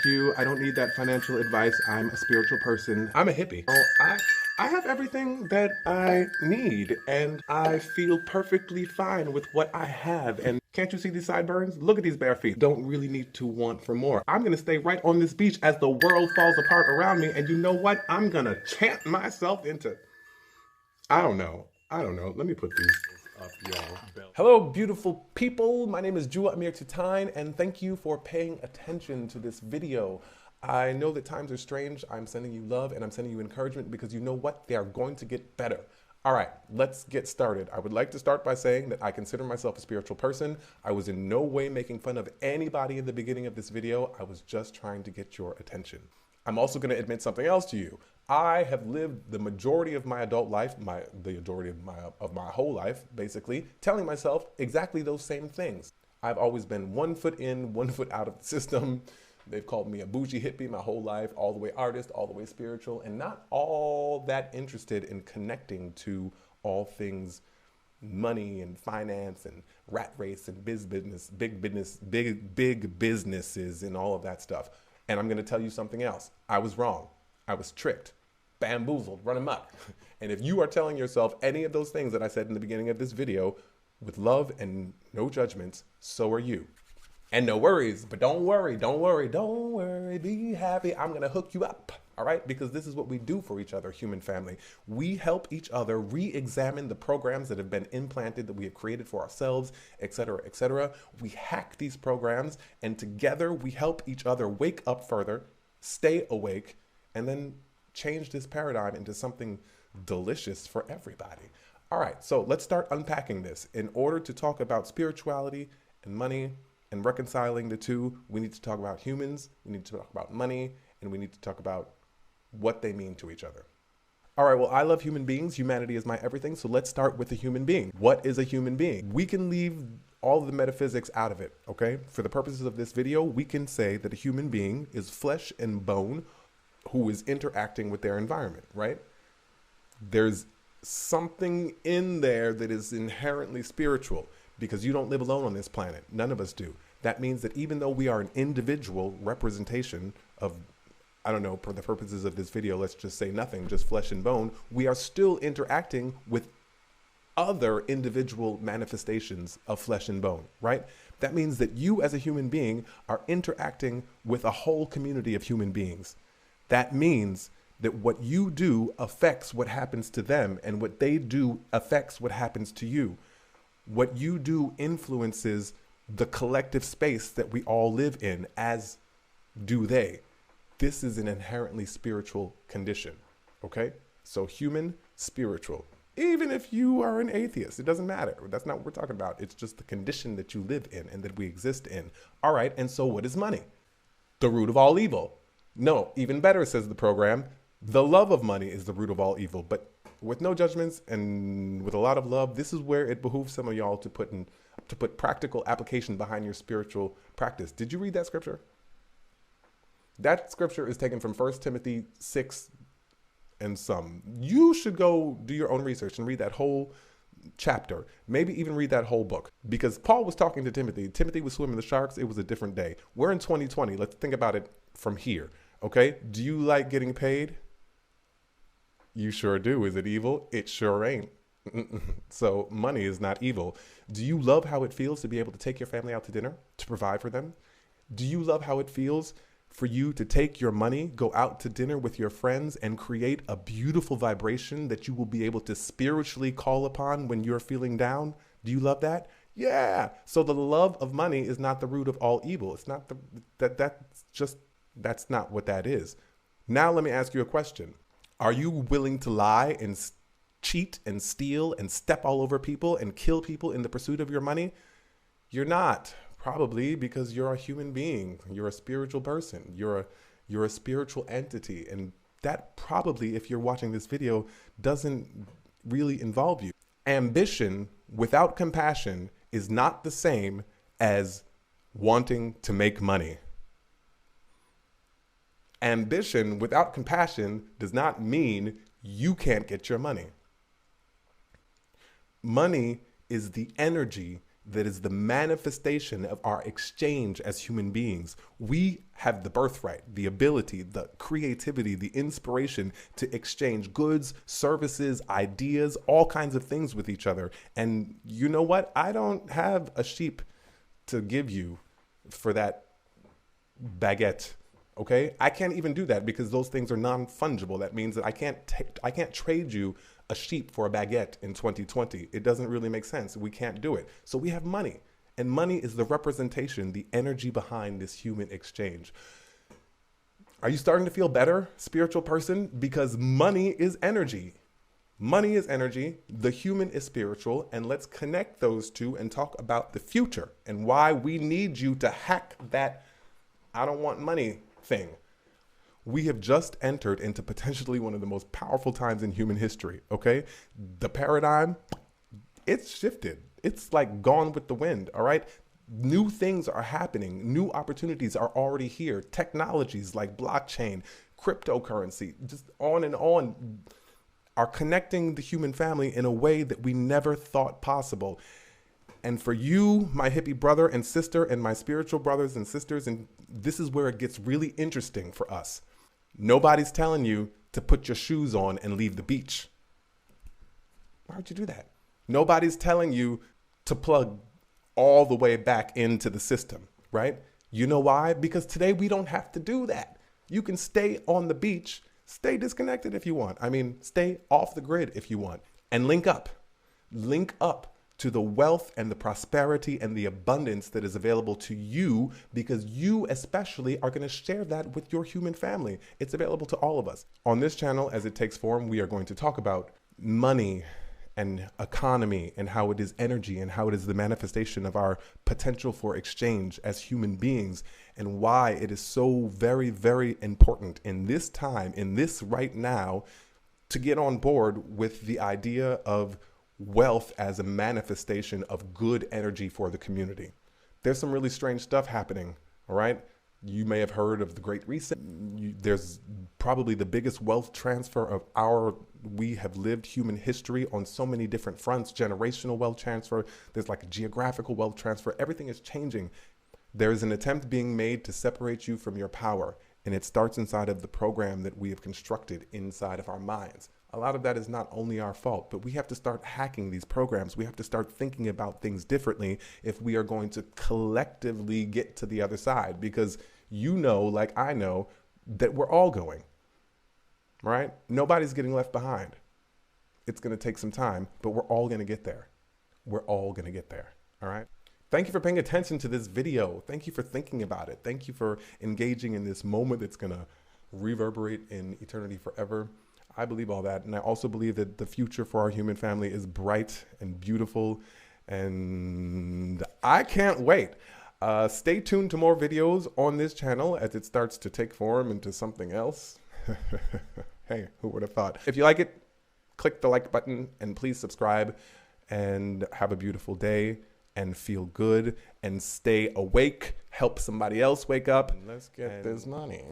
you. I don't need that financial advice. I'm a spiritual person. I'm a hippie. I have everything that I need, and I feel perfectly fine with what I have. And can't you see these sideburns? Look at these bare feet. Don't really need to want for more. I'm gonna stay right on this beach as the world falls apart around me, and you know what? I'm gonna chant myself into... I don't know. Let me put these up, y'all. Hello, beautiful people. My name is Jua Amir Tutine, and thank you for paying attention to this video. I know that times are strange. I'm sending you love and I'm sending you encouragement because you know what? They are going to get better. All right, let's get started. I would like to start by saying that I consider myself a spiritual person. I was in no way making fun of anybody in the beginning of this video. I was just trying to get your attention. I'm also going to admit something else to you. I have lived the majority of my adult life, the majority of my whole life, basically, telling myself exactly those same things. I've always been 1 foot in, 1 foot out of the system. They've called me a bougie hippie my whole life, all the way artist, all the way spiritual, and not all that interested in connecting to all things money and finance and rat race and big businesses and all of that stuff. And I'm going to tell you something else. I was wrong. I was tricked, bamboozled, run amok. And if you are telling yourself any of those things that I said in the beginning of this video, with love and no judgments, so are you. And no worries, but don't worry, be happy. I'm gonna hook you up, all right? Because this is what we do for each other, human family. We help each other re-examine the programs that have been implanted, that we have created for ourselves, et cetera, et cetera. We hack these programs, and together we help each other wake up further, stay awake, and then change this paradigm into something delicious for everybody. All right, so let's start unpacking this. In order to talk about spirituality and money and reconciling the two, we need to talk about humans, we need to talk about money, and we need to talk about what they mean to each other. All right, well, I love human beings. Humanity is my everything, so let's start with a human being. What is a human being? We can leave all of the metaphysics out of it, okay? For the purposes of this video, we can say that a human being is flesh and bone who is interacting with their environment, right? There's something in there that is inherently spiritual because you don't live alone on this planet. None of us do. That means that even though we are an individual representation of, I don't know, for the purposes of this video, let's just say nothing, just flesh and bone, we are still interacting with other individual manifestations of flesh and bone, right? That means that you as a human being are interacting with a whole community of human beings. That means that what you do affects what happens to them, and what they do affects what happens to you. What you do influences the collective space that we all live in, as do they. This is an inherently spiritual condition, okay? So human, spiritual. Even if you are an atheist, it doesn't matter. That's not what we're talking about. It's just the condition that you live in and that we exist in. All right, and so what is money? The root of all evil. No, even better, says the program. The love of money is the root of all evil. But with no judgments and with a lot of love, this is where it behooves some of y'all to put practical application behind your spiritual practice. Did you read that scripture? That scripture is taken from 1 Timothy 6 and some. You should go do your own research and read that whole chapter. Maybe even read that whole book. Because Paul was talking to Timothy. Timothy was swimming the sharks. It was a different day. We're in 2020. Let's think about it from here. Okay? Do you like getting paid? You sure do. Is it evil? It sure ain't. So money is not evil. Do you love how it feels to be able to take your family out to dinner, to provide for them? Do you love how it feels for you to take your money, go out to dinner with your friends, and create a beautiful vibration that you will be able to spiritually call upon when you're feeling down? Do you love that? Yeah. So the love of money is not the root of all evil. It's not that's not what that is. Now let me ask you a question. Are you willing to lie and cheat and steal and step all over people and kill people in the pursuit of your money? You're not, probably because you're a human being. You're a spiritual person. You're a spiritual entity. And that probably, if you're watching this video, doesn't really involve you. Ambition without compassion is not the same as wanting to make money. Ambition without compassion does not mean you can't get your money. Money is the energy that is the manifestation of our exchange as human beings. We have the birthright, the ability, the creativity, the inspiration to exchange goods, services, ideas, all kinds of things with each other. And you know what? I don't have a sheep to give you for that baguette. Okay, I can't even do that because those things are non-fungible. That means that I can't trade you a sheep for a baguette in 2020. It doesn't really make sense. We can't do it. So we have money, and money is the representation, the energy behind this human exchange. Are you starting to feel better, spiritual person? Because money is energy. Money is energy, the human is spiritual, and let's connect those two and talk about the future and why we need you to hack that I don't want money thing. We have just entered into potentially one of the most powerful times in human history, okay? The paradigm, it's shifted. It's like gone with the wind, all right? New things are happening. New opportunities are already here. Technologies like blockchain, cryptocurrency, just on and on, are connecting the human family in a way that we never thought possible. And for you, my hippie brother and sister, and my spiritual brothers and sisters, and this is where it gets really interesting for us. Nobody's telling you to put your shoes on and leave the beach. Why would you do that? Nobody's telling you to plug all the way back into the system, right? You know why? Because today we don't have to do that. You can stay on the beach, stay disconnected if you want. I mean, stay off the grid if you want, and link up. Link up to the wealth and the prosperity and the abundance that is available to you, because you especially are going to share that with your human family. It's available to all of us. On this channel, as it takes form, we are going to talk about money and economy and how it is energy and how it is the manifestation of our potential for exchange as human beings, and why it is so very, very important in this time, in this right now, to get on board with the idea of wealth as a manifestation of good energy for the community. There's some really strange stuff happening, all right? You may have heard of the Great Reset. There's probably the biggest wealth transfer of we have lived human history on so many different fronts. Generational wealth transfer, there's like a geographical wealth transfer. Everything is changing. There is an attempt being made to separate you from your power, and it starts inside of the program that we have constructed inside of our minds. A lot of that is not only our fault, but we have to start hacking these programs. We have to start thinking about things differently if we are going to collectively get to the other side, because you know, like I know, that we're all going, right? Nobody's getting left behind. It's going to take some time, but we're all going to get there. We're all going to get there, all right? Thank you for paying attention to this video. Thank you for thinking about it. Thank you for engaging in this moment that's going to reverberate in eternity forever. I believe all that. And I also believe that the future for our human family is bright and beautiful. And I can't wait. Stay tuned to more videos on this channel as it starts to take form into something else. Hey, who would have thought? If you like it, click the like button and please subscribe, and have a beautiful day and feel good and stay awake. Help somebody else wake up. Let's get this money.